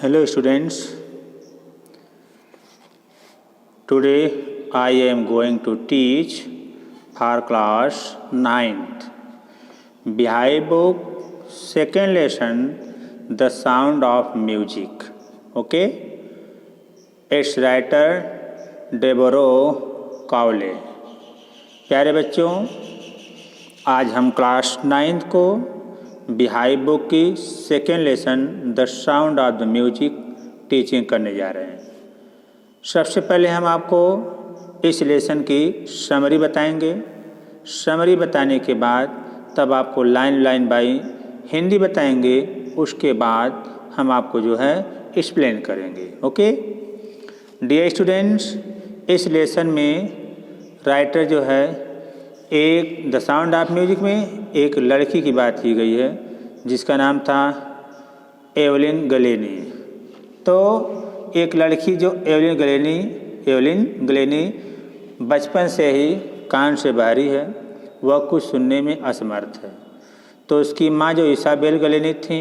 Hello students, today I am going to teach for class 9th Behind book second lesson The Sound of Music. Okay, its writer डेबोरो Kawale. प्यारे बच्चों, आज हम class 9th को बिहाई book की second lesson the sound of the music teaching करने जा रहे हैं। सबसे पहले हम आपको इस लेसन की समरी बताएंगे। समरी बताने के बाद तब आपको लाइन लाइन बाई हिंदी बताएंगे। उसके बाद हम आपको जो है एक्सप्लेन करेंगे। ओके डियर स्टूडेंट्स, इस लेसन में राइटर जो है एक द साउंड ऑफ म्यूजिक में एक लड़की की बात की गई है जिसका नाम था एवलिन गलेनी। तो एक लड़की जो एवलिन गलेनी बचपन से ही कान से बहरी है, वह कुछ सुनने में असमर्थ है। तो उसकी माँ जो इसाबेल गलेनी थी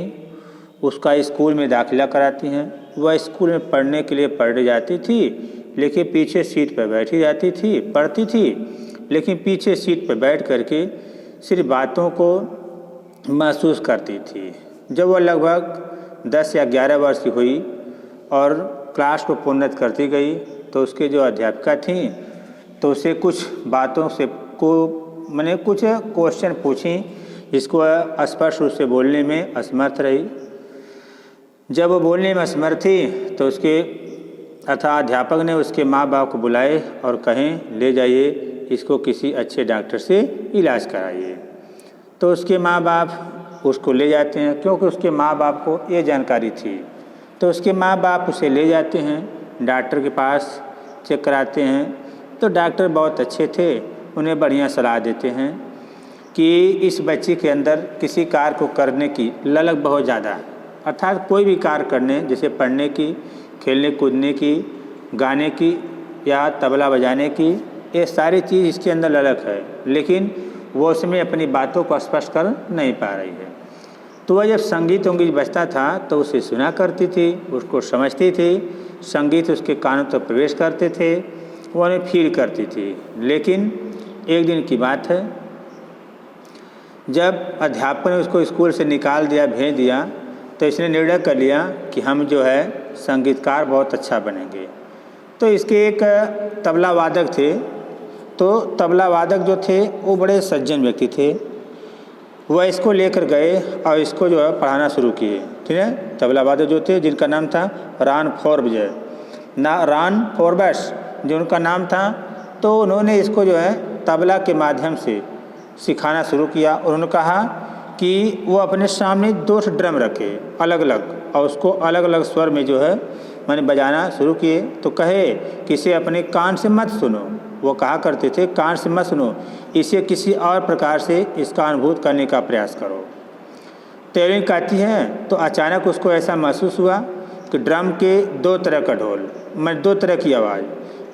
उसका स्कूल में दाखिला कराती हैं। वह स्कूल में पढ़ने के लिए पढ़ने जाती थी, लेकिन पीछे सीट पर बैठी जाती थी, पढ़ती थी, लेकिन पीछे सीट पर बैठ करके सिर्फ बातों को महसूस करती थी। जब वह लगभग 10 या 11 वर्ष की हुई और क्लास को प्रोन्नत करती गई तो उसके जो अध्यापिका थीं तो उसे कुछ बातों से कुछ क्वेश्चन पूछी जिसको स्पष्ट रूप से बोलने में असमर्थ रही। जब वो बोलने में असमर्थ थी तो उसके अध्यापक ने उसके माँ बाप को बुलाए और कहें ले जाइए, इसको किसी अच्छे डॉक्टर से इलाज कराइए। तो उसके माँ बाप उसको ले जाते हैं, क्योंकि उसके माँ बाप को ये जानकारी थी। तो उसके माँ बाप उसे ले जाते हैं डॉक्टर के पास, चेक कराते हैं। तो डॉक्टर बहुत अच्छे थे, उन्हें बढ़िया सलाह देते हैं कि इस बच्चे के अंदर किसी कार्य को करने की ललक बहुत ज़्यादा है, अर्थात कोई भी कार्य करने, जैसे पढ़ने की, खेलने कूदने की, गाने की या तबला बजाने की, ये सारी चीज़ इसके अंदर ललक है, लेकिन वो उसमें अपनी बातों को स्पष्ट कर नहीं पा रही है। तो वह जब संगीत बजता था तो उसे सुना करती थी, उसको समझती थी, संगीत उसके कानों तक प्रवेश करते थे, वो उन्हें फील करती थी। लेकिन एक दिन की बात है, जब अध्यापक ने उसको स्कूल से निकाल दिया, भेज दिया, तो इसने निर्णय कर लिया कि हम जो है संगीतकार बहुत अच्छा बनेंगे। तो इसके एक तबला वादक थे, तो तबला वादक जो थे वो बड़े सज्जन व्यक्ति थे। वह इसको लेकर गए और इसको जो है पढ़ाना शुरू किए। ठीक है, तबला वादक जो थे जिनका नाम था रान फोर्बस जो उनका नाम था, तो उन्होंने इसको जो है तबला के माध्यम से सिखाना शुरू किया। उन्होंने कहा कि वो अपने सामने 2 ड्रम रखे अलग अलग और उसको अलग अलग स्वर में जो है मैंने बजाना शुरू किए। तो कहे कि इसे अपने कान से मत सुनो, वो कहा करते थे कान से मत सुनो, इसे किसी और प्रकार से इसका अनुभूत करने का प्रयास करो। तेलिन कहती है तो अचानक उसको ऐसा महसूस हुआ कि ड्रम के 2 तरह का ढोल, 2 तरह की आवाज़,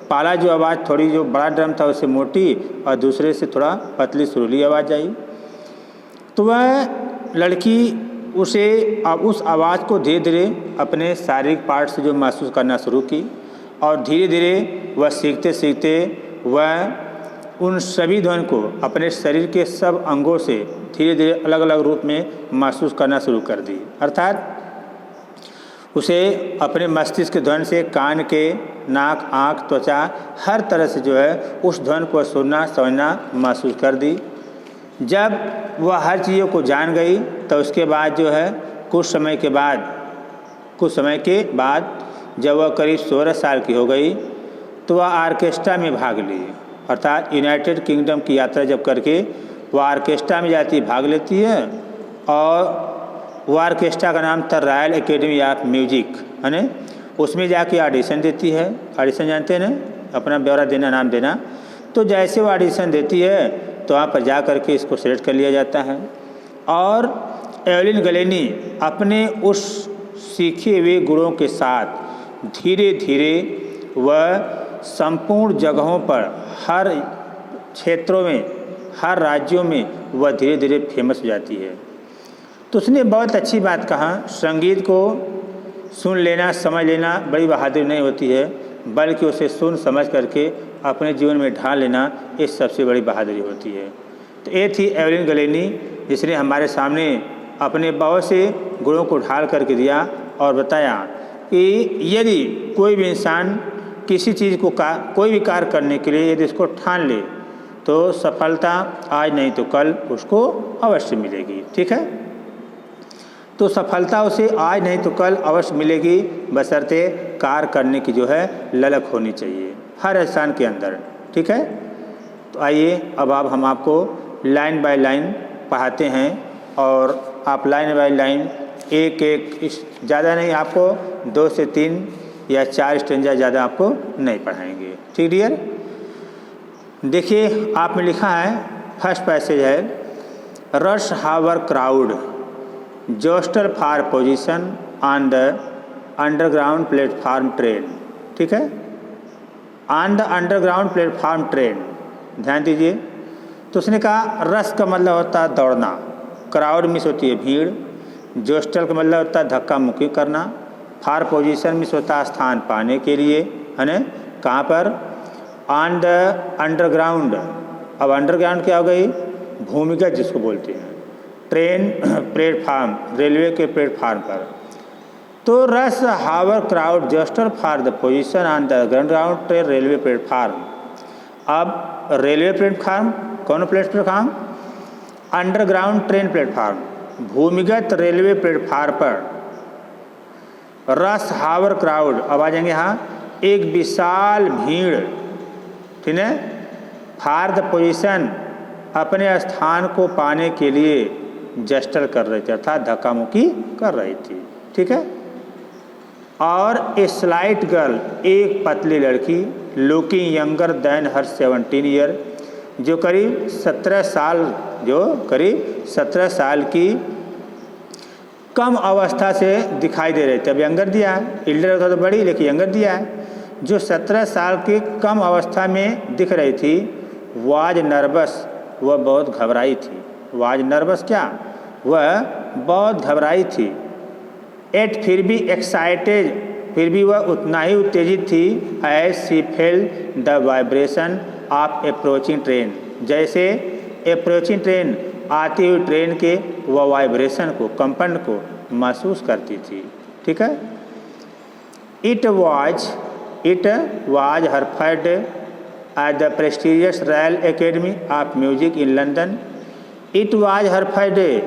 पहला जो आवाज़ थोड़ी जो बड़ा ड्रम था उससे मोटी और दूसरे से थोड़ा पतली सुरीली आवाज़ आई। तो वह लड़की उस आवाज़ को धीरे धीरे अपने शारीरिक पार्ट से जो महसूस करना शुरू की और धीरे धीरे वह सीखते सीखते वह उन सभी ध्वनि को अपने शरीर के सब अंगों से धीरे धीरे अलग अलग रूप में महसूस करना शुरू कर दी। अर्थात उसे अपने मस्तिष्क के ध्वनि से कान के, नाक, आँख, त्वचा हर तरह से जो है उस ध्वनि को सुनना, समझना, महसूस कर दी। जब वह हर चीज़ों को जान गई तो उसके बाद जो है कुछ समय के बाद जब वह करीब 16 साल की हो गई तो वह ऑर्केस्ट्रा में भाग ली। अर्थात यूनाइटेड किंगडम की यात्रा जब करके वह ऑर्केस्ट्रा में जाती, भाग लेती है। और वह ऑर्केस्ट्रा का नाम था रॉयल एकेडमी ऑफ म्यूजिक, है ना। उसमें जाके ऑडिशन देती है। ऑडिशन जानते हैं ना, अपना ब्यौरा देना, नाम देना। तो जैसे वो ऑडिशन देती है तो वहाँ पर जा कर के इसको सेलेक्ट कर लिया जाता है। और एवलिन गलेनी अपने उस सीखे हुए गुणों के साथ धीरे धीरे वह संपूर्ण जगहों पर, हर क्षेत्रों में, हर राज्यों में वह धीरे धीरे फेमस हो जाती है। तो उसने बहुत अच्छी बात कहा, संगीत को सुन लेना, समझ लेना बड़ी बहादुरी नहीं होती है, बल्कि उसे सुन समझ करके अपने जीवन में ढाल लेना ये सबसे बड़ी बहादुरी होती है। तो ये थी एवलिन गलेनी, जिसने हमारे सामने अपने बहुत से गुणों को ढाल करके दिया और बताया कि यदि कोई भी इंसान किसी चीज़ को कोई भी कार्य करने के लिए यदि इसको ठान ले तो सफलता आज नहीं तो कल उसको अवश्य मिलेगी। ठीक है, तो सफलता उसे आज नहीं तो कल अवश्य मिलेगी, बशर्ते कार्य करने की जो है ललक होनी चाहिए हर इंसान के अंदर। ठीक है, तो आइए अब हम आपको लाइन बाय लाइन पढ़ाते हैं और आप लाइन बाय लाइन एक एक ज़्यादा नहीं, आपको 2 से 3 या 4 स्टेंजा ज़्यादा आपको नहीं पढ़ाएंगे। ठीक डियर, देखिए आप में लिखा है, फर्स्ट पैसेज है, rush hour crowd jostle for position on the underground platform train. ठीक है, on the underground platform train, ध्यान दीजिए। तो उसने कहा रश का मतलब होता है दौड़ना, क्राउड मिस होती है भीड़, जोस्टल का मतलब होता है धक्का मुक्की करना, फॉर पोजीशन मिस होता है स्थान पाने के लिए, है ना, कहाँ पर, ऑन द अंडरग्राउंड। अब अंडरग्राउंड क्या हो गई, भूमिगत जिसको बोलते हैं, ट्रेन प्लेटफार्म, रेलवे के प्लेटफार्म पर। तो rush hour crowd jostle for the position on the underground train railway platform. अब रेलवे प्लेटफार्म, कौन प्लेटफार्म, अंडरग्राउंड ट्रेन प्लेटफार्म, भूमिगत रेलवे प्लेटफार्म पर रश हावर क्राउड, अब आ जाएंगे यहाँ, एक विशाल भीड़, ठीक है, फॉर द पोजीशन, अपने स्थान को पाने के लिए जस्टर कर रही थी, अर्थात धक्का मुक्की कर रही थी। ठीक है, और ए स्लाइट गर्ल, एक पतली लड़की, लुकिंग यंगर देन हर 17 ईयर, जो करीब 17 साल की कम अवस्था से दिखाई दे रही थी। अब यंगर दिया है, एल्डर होता तो बड़ी, लेकिन यंगर दिया है। जो 17 साल की कम अवस्था में दिख रही थी, वाज नर्वस, वह बहुत घबराई थी। वाज नर्वस क्या, वह बहुत घबराई थी। एट, फिर भी एक्साइटेड, फिर भी वह उतना ही उत्तेजित थी। As she felt the vibration of approaching train, जैसे अप्रोचिंग ट्रेन, आती हुई ट्रेन के वह वाइब्रेशन को, कंपन को महसूस करती थी। ठीक है, it was her first at the prestigious royal Academy of music in London. It was her first day,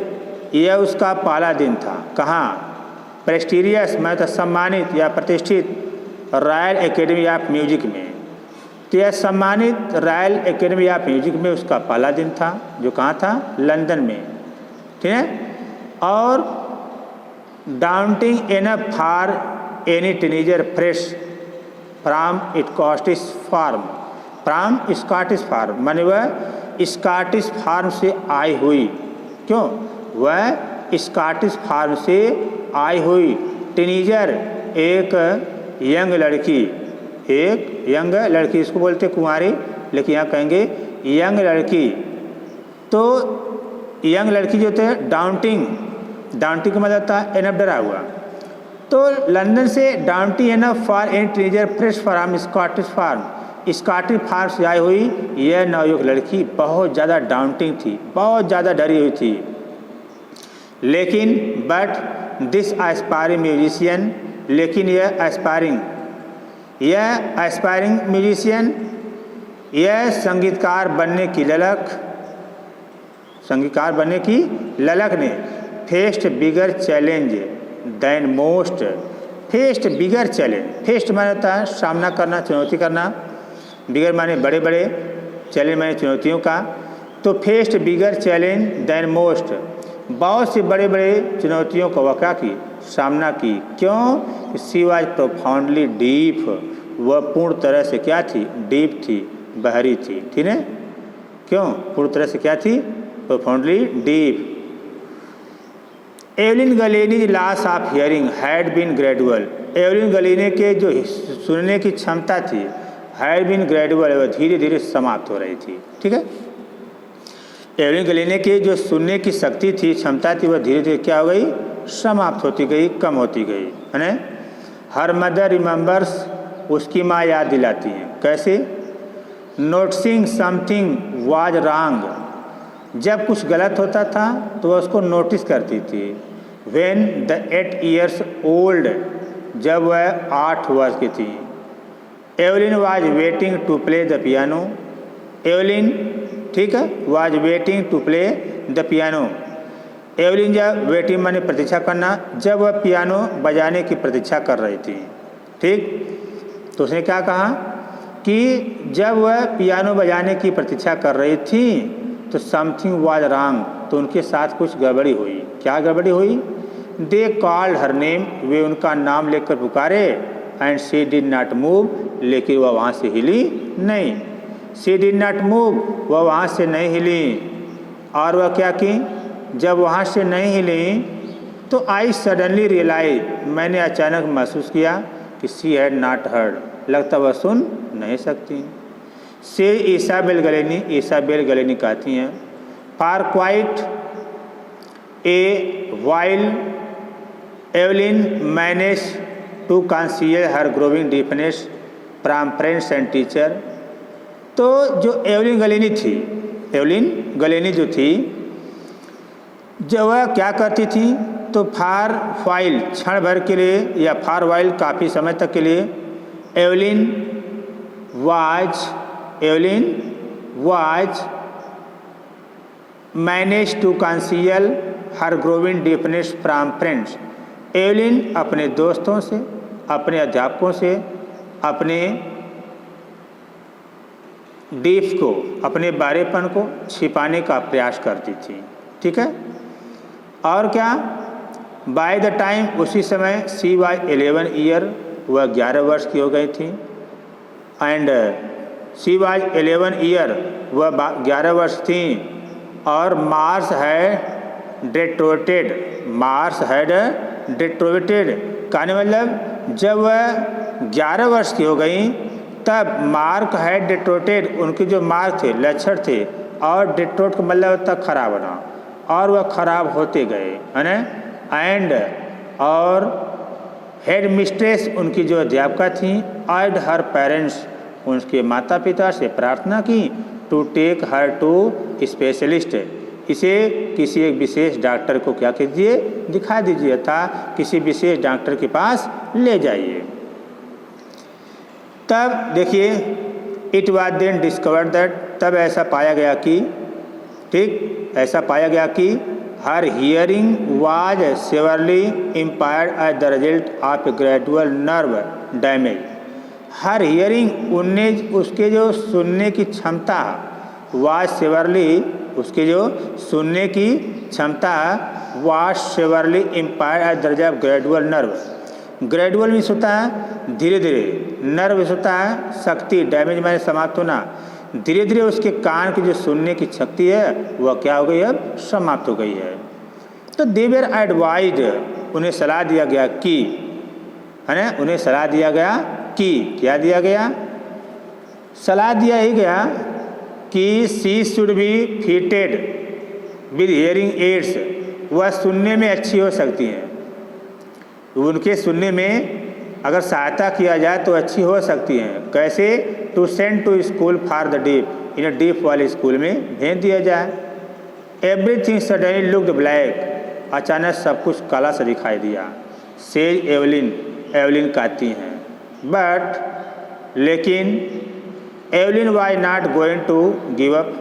यह उसका पहला दिन था। कहाँ, प्रेस्टिजियस मैं तो सम्मानित या प्रतिष्ठित, रॉयल एकेडमी ऑफ म्यूजिक में, तो यह सम्मानित रॉयल एकेडमी ऑफ म्यूजिक में उसका पहला दिन था, जो कहाँ था, लंदन में। ठीक है, और daunting enough for any teenager fresh from Scottish farm, from Scottish farm माने वह स्कॉटिश फार्म से आई हुई, क्यों, वह स्कॉटिश फार्म से आई हुई टीनेजर, एक यंग लड़की, एक यंग लड़की, इसको बोलते कुंवारी, लेकिन यहाँ कहेंगे यंग लड़की। तो यंग लड़की जो थे, डाउंटिंग का मतलब होता है एनफ, डरा हुआ। तो लंदन से daunting enough for any teenager fresh from Scottish farm, Scottish farm से आई हुई यह नवयुवक लड़की बहुत ज़्यादा डाउंटिंग थी, बहुत ज़्यादा डरी हुई थी। लेकिन बट दिस एस्पायरिंग म्यूजिशियन, लेकिन यह एस्पायरिंग म्यूजिशियन, यह संगीतकार बनने की ललक ने faced bigger challenge than most, faced bigger challenge, faced माने होता है सामना करना, चुनौती करना, बिगर माने बड़े बड़े, चैलेंज माने चुनौतियों का। तो faced bigger challenge than most, बहुत से बड़े बड़े चुनौतियों को वह क्या की, सामना की। क्यों, शी वाज प्रोफाउंडली डीप, वह पूर्ण तरह से क्या थी, डीप थी, बहरी थी। ठीक है, क्यों, पूर्ण तरह से क्या थी, profoundly deep. Evelyn Glennie loss of hearing had been gradual, Evelyn Glennie के जो सुनने की क्षमता थी, हैड बीन ग्रेजुअल, वह धीरे धीरे समाप्त हो रही थी। ठीक है, एवलिन गलेनी के जो सुनने की शक्ति थी, क्षमता थी, वह धीरे धीरे क्या हो गई, समाप्त होती गई, कम होती गई, है ना। हर मदर रिमेंबर्स, उसकी माँ याद दिलाती हैं। कैसे? नोटिसिंग समथिंग वाज रॉन्ग, जब कुछ गलत होता था तो वह उसको नोटिस करती थी। व्हेन द 8 years old, जब वह 8 वर्ष की थी। Evelyn was waiting to play the piano, Evelyn, ठीक है, was waiting to play the piano. Evelyn जब वेटिंग माने प्रतीक्षा करना, जब वह पियानो बजाने की प्रतीक्षा कर रही थी। ठीक, तो उसने क्या कहा कि जब वह पियानो बजाने की प्रतीक्षा कर रही थी तो समथिंग वाज रॉन्ग, तो उनके साथ कुछ गड़बड़ी हुई। क्या गड़बड़ी हुई? दे कॉल्ड हर नेम, वे उनका नाम लेकर पुकारे। And she did not move, लेकिन वह वहाँ से हिली नहीं। शी डिड नॉट मूव, वह वहाँ से नहीं हिली। और वह क्या की? जब वहाँ से नहीं हिली तो आई सडनली रियलाइज, मैंने अचानक महसूस किया कि शी हैड नॉट हर्ड, लगता वह सुन नहीं सकती। से इसाबेल गलेनी कहती हैं, for quite a while Evelyn manage to conceal her growing deafness from friends and teacher. तो जो एवलिन गलेनी जो थी, जब वह क्या करती थी तो फॉर वाइल, क्षण भर के लिए, या फॉर वाइल काफ़ी समय तक के लिए, Evelyn was manage to conceal her growing deafness from friends. Evelyn अपने दोस्तों से, अपने अध्यापकों से अपने डीफ को, अपने बारेपन को छिपाने का प्रयास करती थी। ठीक है, और क्या? बाय द टाइम, उसी समय, सी वाज 11 ईयर, वह 11 वर्ष की हो गई थी। एंड सी वाज 11 ईयर, वह 11 वर्ष थी। और मार्स हैड डिट्रोवेटेड, कहने मतलब जब वह 11 वर्ष की हो गई तब मार्क हैड डिट्रोटेड, उनके जो मार्क थे, लक्षण थे, और डिट्रोट का मतलब तक खराब होना, और वह खराब होते गए, है ना। एंड और हेड मिस्ट्रेस, उनकी जो अध्यापिका थी, एंड हर पेरेंट्स, उनके माता पिता से प्रार्थना की, to take her to specialist, इसे किसी एक विशेष डॉक्टर को क्या कीजिए, दिखा दीजिए, था किसी विशेष डॉक्टर के पास ले जाइए। तब देखिए, it was then discovered that, तब ऐसा पाया गया कि, ठीक, ऐसा पाया गया कि her hearing was severely impaired as the result of gradual nerve damage. Her hearing, उनने उसके जो सुनने की क्षमता, वाज सेवरली, उसके जो सुनने की क्षमता, was severely impaired as the result of gradual nerve. Gradual means होता है धीरे धीरे, नर्व होता है शक्ति, डैमेज माने समाप्त होना। धीरे धीरे उसके कान की जो सुनने की शक्ति है वह क्या हो गई, अब समाप्त हो गई है। तो दे वेर एडवाइज्ड, उन्हें सलाह दिया गया कि, है ना, उन्हें सलाह दिया गया कि, क्या दिया गया? सलाह दिया ही गया कि she should be fitted with hearing aids, वह सुनने में अच्छी हो सकती हैं, उनके सुनने में अगर सहायता किया जाए तो अच्छी हो सकती हैं। कैसे? To send to school for the deaf, इन्हें डीफ वाले स्कूल में भेज दिया जाए। एवरीथिंग सडनली लुक्ड ब्लैक, अचानक सब कुछ काला सा दिखाई दिया। सेज एवलिन कहती हैं, बट लेकिन Evelyn was not going to give up,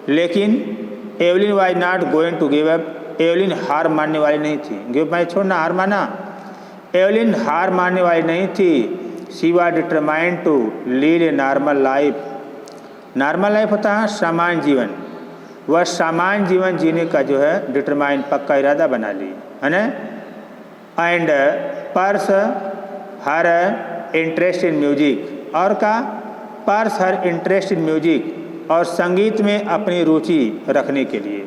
लेकिन Evelyn was not going to give up, Evelyn हार मानने वाली नहीं थी। गिव माने छोड़ना, हार माना। एवलिन हार मानने वाली नहीं थी। She was determined to lead a normal life. Normal life होता है सामान्य जीवन, वह सामान्य जीवन जीने का जो है डिटरमाइंड, पक्का इरादा बना ली, है ना। And purse her interest in music, और का purse her interest in music, और संगीत में अपनी रुचि रखने के लिए,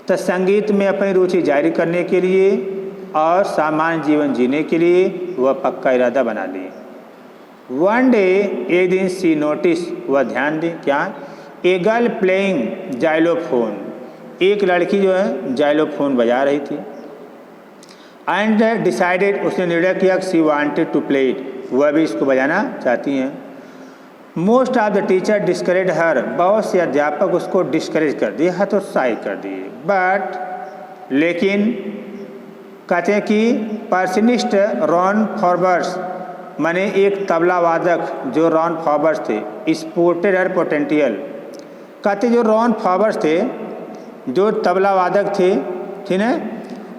तो संगीत में अपनी रुचि जारी करने के लिए और सामान्य जीवन जीने के लिए वह पक्का इरादा बना ली। वन डे, एक दिन, सी नोटिस, वह ध्यान दें, क्या? ए गर्ल प्लेइंग जाइलोफोन, एक लड़की जो है जाइलोफोन बजा रही थी। एंड डिसाइडेड, उसने निर्णय किया she wanted to play it, वह भी इसको बजाना चाहती हैं। Most of the teacher discourage her, बहुत से अध्यापक उसको डिस्करेज कर दिए, हतोत्साहित कर दिए। बट लेकिन कहते हैं कि पर्सनिस्ट रॉन फॉर्बर्स, माने एक तबला वादक जो रॉन फॉर्बर्स थे, स्पोर्टेड हर पोटेंशियल। कहते जो रॉन फॉर्बर्स थे, जो तबला वादक थे, ठीक है,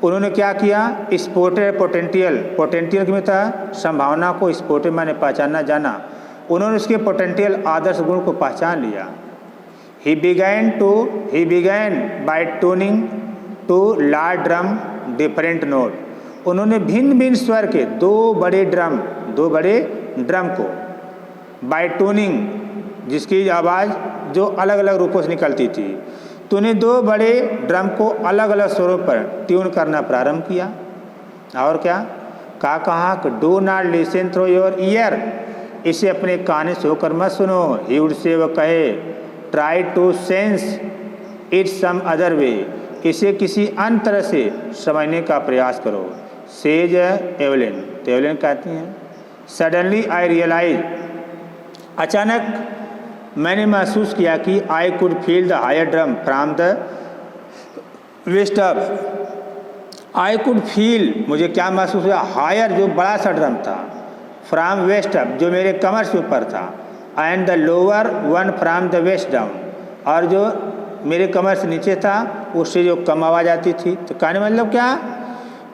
उन्होंने क्या किया, स्पोर्टेड पोटेंशियल, पोटेंशियल की मतलब संभावना को, स्पोर्टेड माने पहचानना जाना, उन्होंने उसके पोटेंशियल आदर्श गुण को पहचान लिया। He began by tuning to large drum different note, उन्होंने भिन्न भिन्न स्वर के दो बड़े ड्रम को बाय टूनिंग, जिसकी आवाज़ जो अलग अलग रूपों से निकलती थी, तो उन्हें दो बड़े ड्रम को अलग अलग स्वरों पर ट्यून करना प्रारंभ किया। और क्या कहा कि do not listen through your year, इसे अपने कान से होकर मत सुनो। ही वुड से, वह कहे, try to sense it some other way, इसे किसी अन्य तरह से समझने का प्रयास करो। सेज एवलिन, तो एवलिन कहती हैं, सडनली आई रियलाइज, अचानक मैंने महसूस किया कि I could feel the higher drum from the waist up. I could feel, मुझे क्या महसूस हुआ, हायर जो बड़ा सा ड्रम था, फ्राम वेस्ट अप जो मेरे कमर से ऊपर था, and the lower one from the waist down, और जो मेरे कमर से नीचे था उससे जो कम आवाज़ आती थी। तो कहने मतलब क्या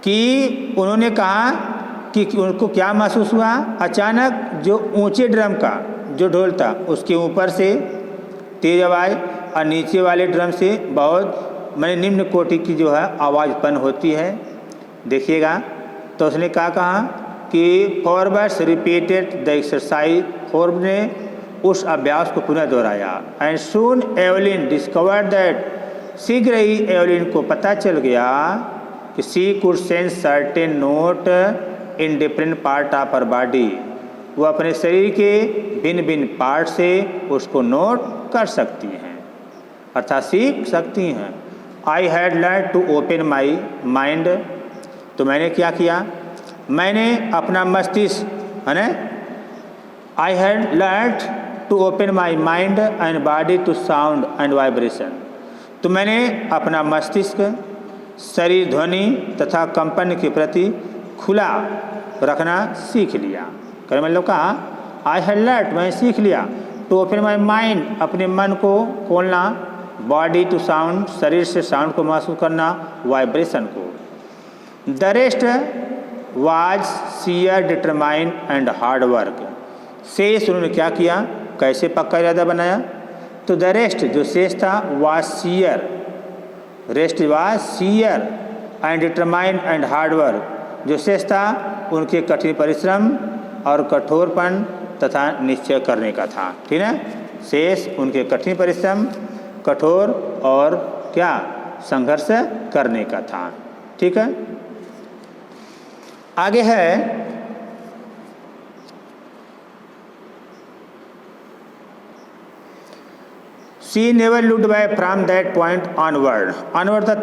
कि उन्होंने कहा कि उनको क्या महसूस हुआ, अचानक जो ऊंचे ड्रम का जो ढोल था उसके ऊपर से तेज आवाज़ और नीचे वाले ड्रम से बहुत मैंने निम्न कोटि की जो है आवाज़ उत्पन्न होती है। देखिएगा, तो उसने क्या कहा कि forwards repeated the exercise, forward ने उस अभ्यास को पुनः दोहराया। And soon Evelyn discovered that, शीघ्र ही एवलिन को पता चल गया कि she could sense certain note in different part of her body, वो अपने शरीर के भिन्न भिन्न पार्ट से उसको नोट कर सकती हैं, अर्थात सीख सकती हैं। I had learn to open my mind, तो मैंने क्या किया, मैंने अपना मस्तिष्क, है ना, I had learn to open my mind and body to sound and vibration, तो मैंने अपना मस्तिष्क शरीर ध्वनि तथा कंपन के प्रति खुला रखना सीख लिया। कर मतलब कहा, आई हैड लर्न, मैं सीख लिया, टू ओपन माई माइंड, अपने मन को खोलना, बॉडी टू साउंड, शरीर से साउंड को महसूस करना, वाइब्रेशन को। The rest was sheer determine and hard work, शेष उन्होंने क्या किया, कैसे पक्का इरादा बनाया, तो द रेस्ट जो शेष था was sheer, rest was sheer and determine and hard work, जो शेष था उनके कठिन परिश्रम और कठोरपन तथा निश्चय करने का था। ठीक है, शेष उनके कठिन परिश्रम, कठोर और क्या संघर्ष करने का था। ठीक है, आगे है she never looked back from that point onward, onward था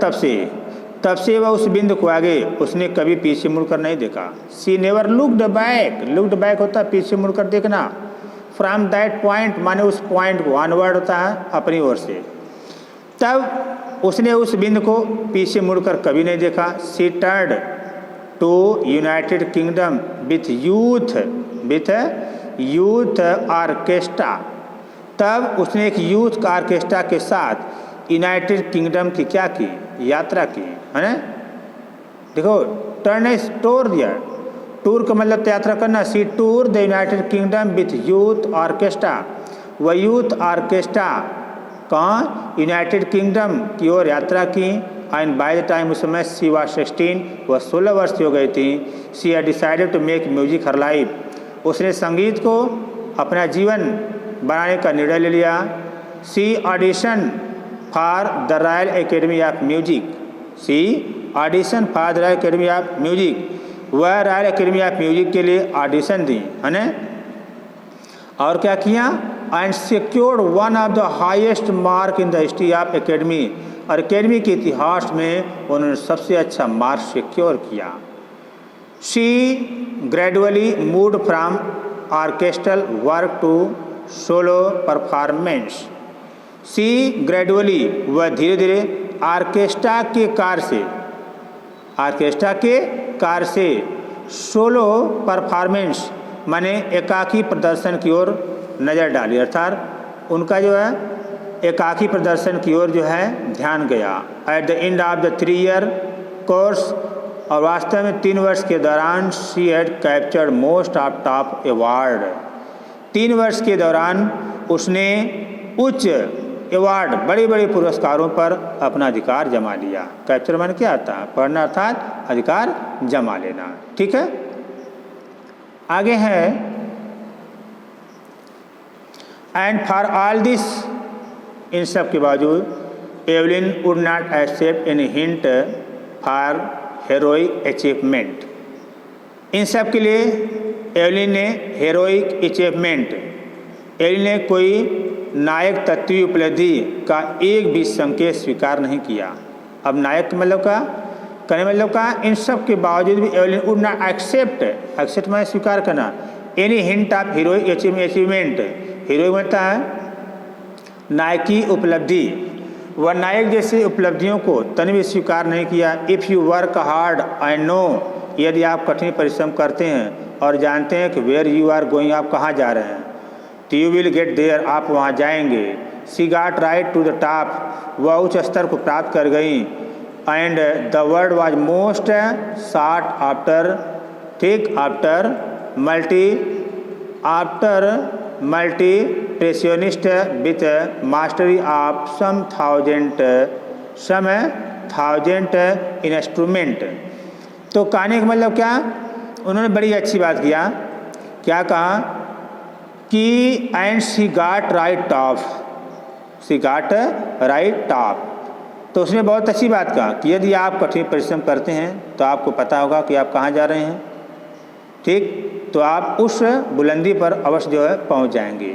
तब से वह उस बिंदु को आगे उसने कभी पीछे मुड़कर नहीं देखा। सी नेवर लुक्ड बैक होता है पीछे मुड़कर देखना, फ्रॉम दैट पॉइंट माने उस पॉइंट को, ऑनवर्ड होता है अपनी ओर से, तब उसने उस बिंदु को पीछे मुड़कर कभी नहीं देखा। She turned to United Kingdom with youth orchestra, तब उसने एक यूथ ऑर्केस्ट्रा के साथ यूनाइटेड किंगडम की क्या की, यात्रा की, है ना। देखो, टर्न टूर दिया, टूर का मतलब यात्रा करना। She tour the United Kingdom with youth orchestra, वह यूथ ऑर्केस्ट्रा कहाँ, यूनाइटेड किंगडम की ओर यात्रा की। एंड बाय द टाइम उस समय सी वाज 16, वह 16 वर्ष की हो गई थी। She had decided to make music her life, उसने संगीत को अपना जीवन बनाने का निर्णय ले लिया। She audition for the Royal Academy of Music, she audition for the Royal Academy of Music, वह रॉयल एकेडमी ऑफ म्यूजिक के लिए ऑडिशन दी, है ना। और क्या किया, and secured one of the highest mark in the history of academy, और एकेडमी के इतिहास में उन्होंने सबसे अच्छा मार्क सिक्योर किया। She gradually moved from orchestral work to solo performance. She gradually, वह धीरे धीरे ऑर्केस्ट्रा के कार्य से सोलो परफॉर्मेंस माने एकाकी प्रदर्शन की ओर नज़र डाली, अर्थात उनका जो है एकाकी प्रदर्शन की ओर जो है ध्यान गया। At the end of the 3 year course, और वास्तव में 3 वर्ष के दौरान she had captured most of top award. 3 वर्ष के दौरान उसने उच्च अवार्ड, बड़े बड़े पुरस्कारों पर अपना अधिकार जमा लिया। कैप्चर माने क्या आता है? पढ़ना, अर्थात अधिकार जमा लेना। ठीक है, आगे है एंड फॉर ऑल दिस, इन सब के बावजूद Evelyn would not accept any hint for heroic achievement. इन सब के लिए एवलिन ने हेरोइक अचीवमेंट, एवलिन ने कोई नायक तत्वीय उपलब्धि का एक भी संकेत स्वीकार नहीं किया। अब नायक मतलब का कहने मतलब का, इन सब के बावजूद भी एवलिन वुड नॉट एक्सेप्ट में स्वीकार करना, any hint of heroic achievement. Heroic बनता है नायकी उपलब्धि, वह नायक जैसे उपलब्धियों को तन भी स्वीकार नहीं किया। If you work hard and know, यदि आप कठिन परिश्रम करते हैं और जानते हैं कि वेयर यू आर गोइंग, आप कहाँ जा रहे हैं, तो यू विल गेट देयर, आप वहाँ जाएंगे। She got right to the top, वह उच्च स्तर को प्राप्त कर गई। And the word was most sought after, ठीक, after multi percussionist with mastery of some thousand instrument. तो कहने का मतलब क्या, उन्होंने बड़ी अच्छी बात किया, क्या कहा कि and she got right top, तो उसने बहुत अच्छी बात कहा कि यदि आप कठिन परिश्रम करते हैं तो आपको पता होगा कि आप कहाँ जा रहे हैं, ठीक, तो आप उस बुलंदी पर अवश्य जो है पहुँच जाएंगे।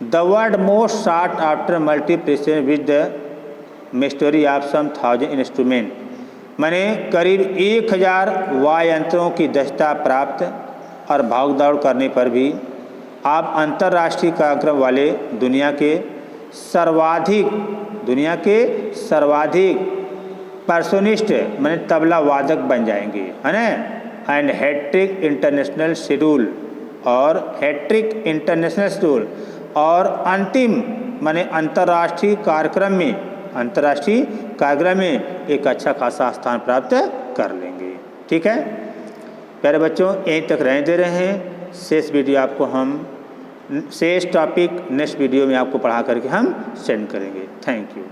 The world most sought after multiplication with the mystery of some thousand instrument, माने करीब 1000 वाद्ययंत्रों की दक्षता प्राप्त और भाग-दौड़ करने पर भी आप अंतर्राष्ट्रीय कार्यक्रम वाले दुनिया के सर्वाधिक परसोनिस्ट माने तबला वादक बन जाएंगे, है ना। एंड हैट्रिक इंटरनेशनल शेड्यूल, और अंतिम माने अंतर्राष्ट्रीय कार्यक्रम में एक अच्छा खासा स्थान प्राप्त कर लेंगे। ठीक है प्यारे बच्चों, यहीं तक रहने दे रहे हैं। शेष वीडियो आपको हम शेष टॉपिक नेक्स्ट वीडियो में आपको पढ़ा करके हम सेंड करेंगे। Thank you.